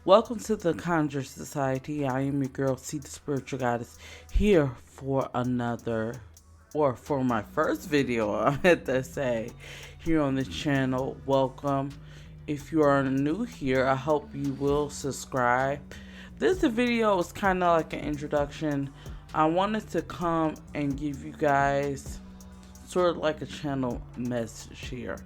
Welcome to the Conjure Society. I am your girl, C, the Spiritual Goddess, here for for my first video, I had to say, here on the channel. Welcome. If you are new here, I hope you will subscribe. This video is kind of like an introduction. I wanted to come and give you guys sort of like a channel message here.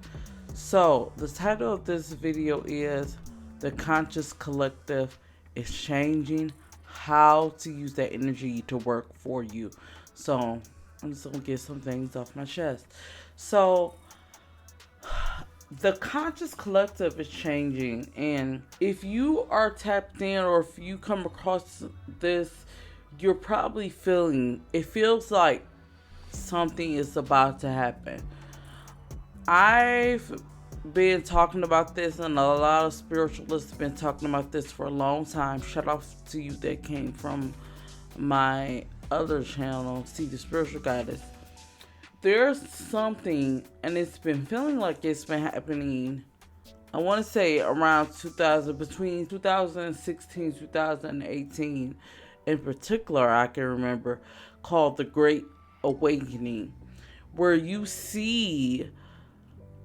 So, the title of this video is The Conscious Collective is Changing, How to Use That Energy to Work for You. So, I'm just going to get some things off my chest. So, the conscious collective is changing, and if you are tapped in or if you come across this, you're probably it feels like something is about to happen. I've been talking about this, and a lot of spiritualists have been talking about this for a long time. Shout out to you that came from my other channel, See the Spiritual Goddess. There's something, and it's been feeling like it's been happening, I want to say around between 2016 and 2018 in particular, I can remember, called the Great Awakening, where you see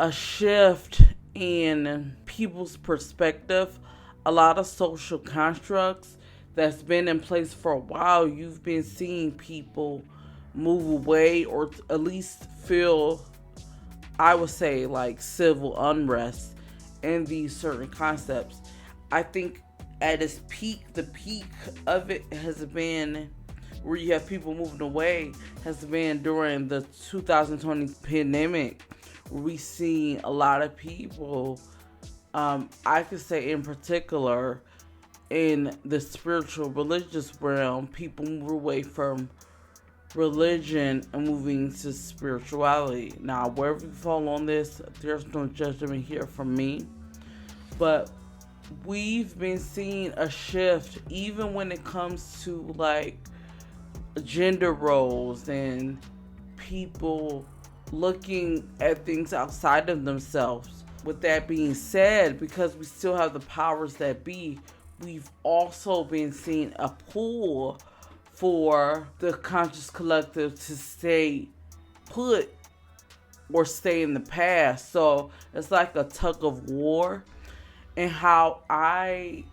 a shift in people's perspective, a lot of social constructs that's been in place for a while. You've been seeing people move away, or at least feel, I would say, like civil unrest in these certain concepts. I think at its peak, the peak of it has been where you have people moving away has been during the 2020 pandemic. We see a lot of people, I could say in particular, in the spiritual religious realm, people move away from religion and moving to spirituality. Now, wherever you fall on this, there's no judgment here from me, but we've been seeing a shift even when it comes to like gender roles and people looking at things outside of themselves. With that being said, because we still have the powers that be, we've also been seeing a pull for the conscious collective to stay put or stay in the past. So it's like a tug of war. And how I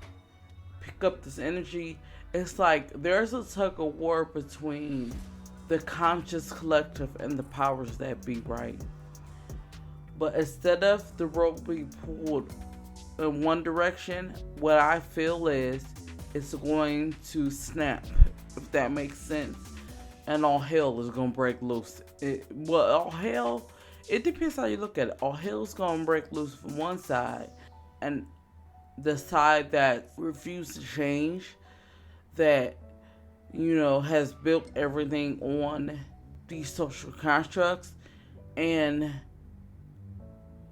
pick up this energy, it's like there's a tug of war between the conscious collective and the powers that be, right? But instead of the rope being pulled in one direction, what I feel is it's going to snap, if that makes sense, and all hell is going to break loose. All hell, it depends how you look at it. All hell is going to break loose from one side, and the side that refused to change, that has built everything on these social constructs, and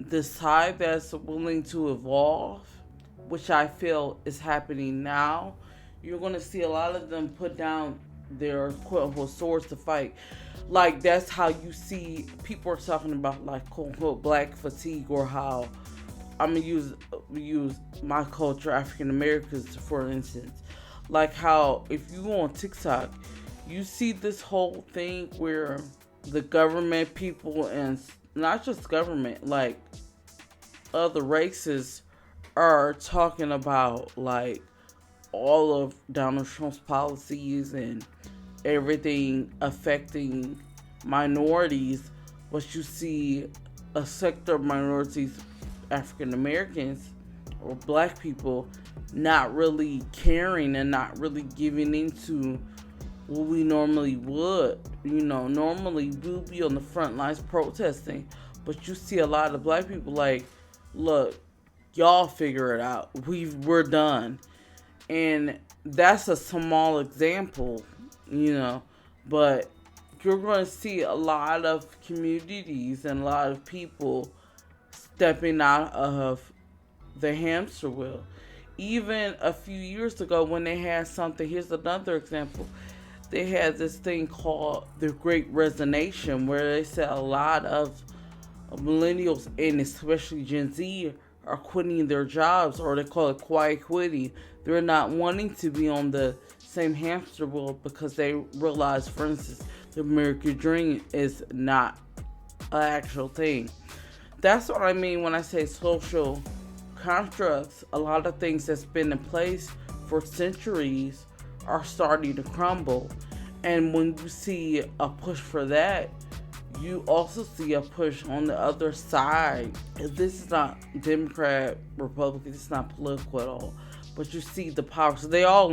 the side that's willing to evolve, which I feel is happening now. You're going to see a lot of them put down their quote-unquote swords to fight. Like, that's how you see people are talking about, like, quote-unquote black fatigue, or how I'm going to use my culture, African Americans, for instance. Like how if you go on TikTok, you see this whole thing where the government people, and not just government, like other races, are talking about like all of Donald Trump's policies and everything affecting minorities. But you see a sector of minorities, African Americans or black people, not really caring and not really giving into what we normally would. Normally we'll be on the front lines protesting, but you see a lot of black people like, look, y'all figure it out. We're done. And that's a small example, but you're going to see a lot of communities and a lot of people stepping out of the hamster wheel. Even a few years ago when they had something, here's another example. They had this thing called the Great Resignation, where they said a lot of millennials, and especially Gen Z, are quitting their jobs, or they call it quiet quitting. They're not wanting to be on the same hamster wheel because they realize, for instance, the American dream is not an actual thing. That's what I mean when I say social constructs. A lot of things that's been in place for centuries are starting to crumble. And when you see a push for that, you also see a push on the other side. This is not Democrat, Republican, it's not political at all. But you see the powers. They all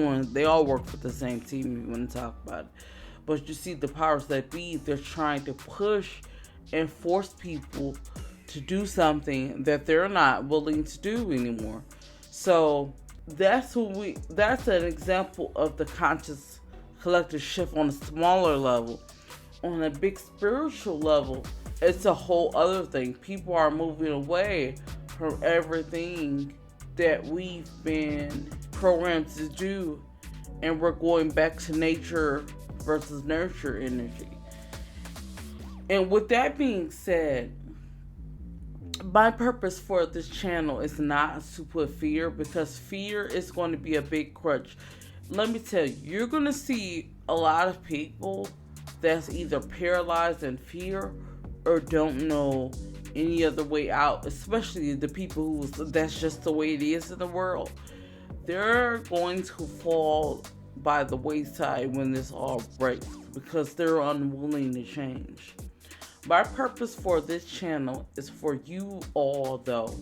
work for the same team, if you want to talk about it. But you see the powers that be, they're trying to push and force people to do something that they're not willing to do anymore. So that's an example of the conscious collective shift on a smaller level. On a big spiritual level, it's a whole other thing. People are moving away from everything that we've been programmed to do, and we're going back to nature versus nurture energy. And with that being said, my purpose for this channel is not to put fear, because fear is going to be a big crutch. Let me tell you, you're going to see a lot of people that's either paralyzed in fear or don't know any other way out, especially the people who that's just the way it is in the world. They're going to fall by the wayside when this all breaks because they're unwilling to change. My purpose for this channel is for you all, though,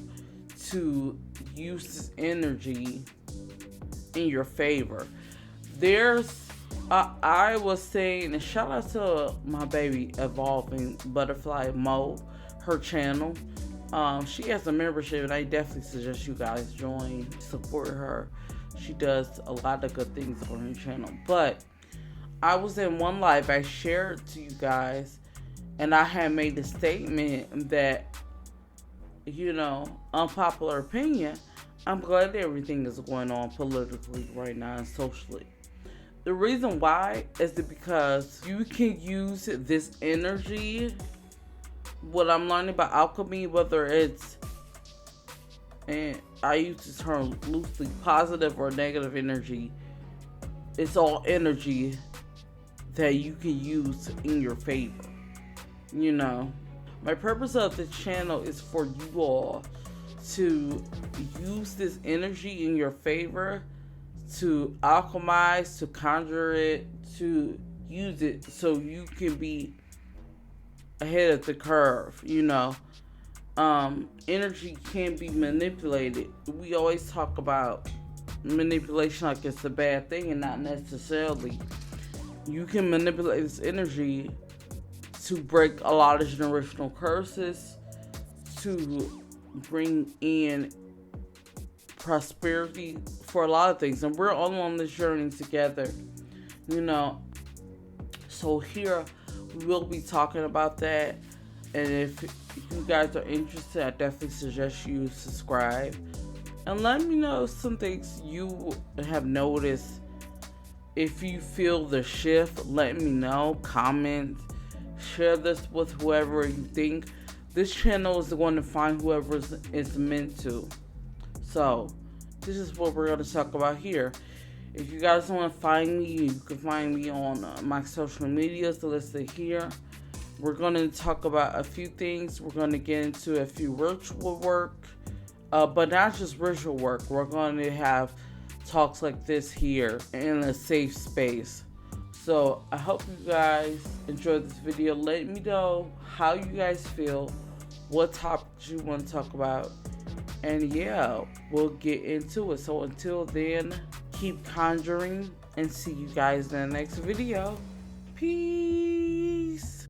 to use this energy in your favor. I was saying, and shout out to my baby Evolving Butterfly Mo, her channel. She has a membership, and I definitely suggest you guys join, support her. She does a lot of good things on her channel. But I was in one live, I shared to you guys, and I had made a statement that, unpopular opinion, I'm glad everything is going on politically right now and socially. The reason why is because you can use this energy, what I'm learning about alchemy, whether it's, and I use the term loosely, positive or negative energy, it's all energy that you can use in your favor. My purpose of the channel is for you all to use this energy in your favor, to alchemize, to conjure it, to use it so you can be ahead of the curve. Energy can be manipulated. We always talk about manipulation like it's a bad thing, and not necessarily. You can manipulate this energy to break a lot of generational curses, to bring in prosperity for a lot of things, and we're all on this journey together. So here we will be talking about that, and if you guys are interested, I definitely suggest you subscribe and let me know some things you have noticed. If you feel the shift, let me know. Comment, share this with whoever you think. This channel is going to find whoever it's meant to. So this is what we're going to talk about here. If you guys want to find me, you can find me on my social medias listed here. We're going to talk about a few things. We're going to get into a few ritual work, but not just ritual work. We're going to have talks like this here in a safe space. So I hope you guys enjoyed this video. Let me know how you guys feel, what topics you want to talk about, and yeah, we'll get into it. So until then, keep conjuring, and see you guys in the next video. Peace.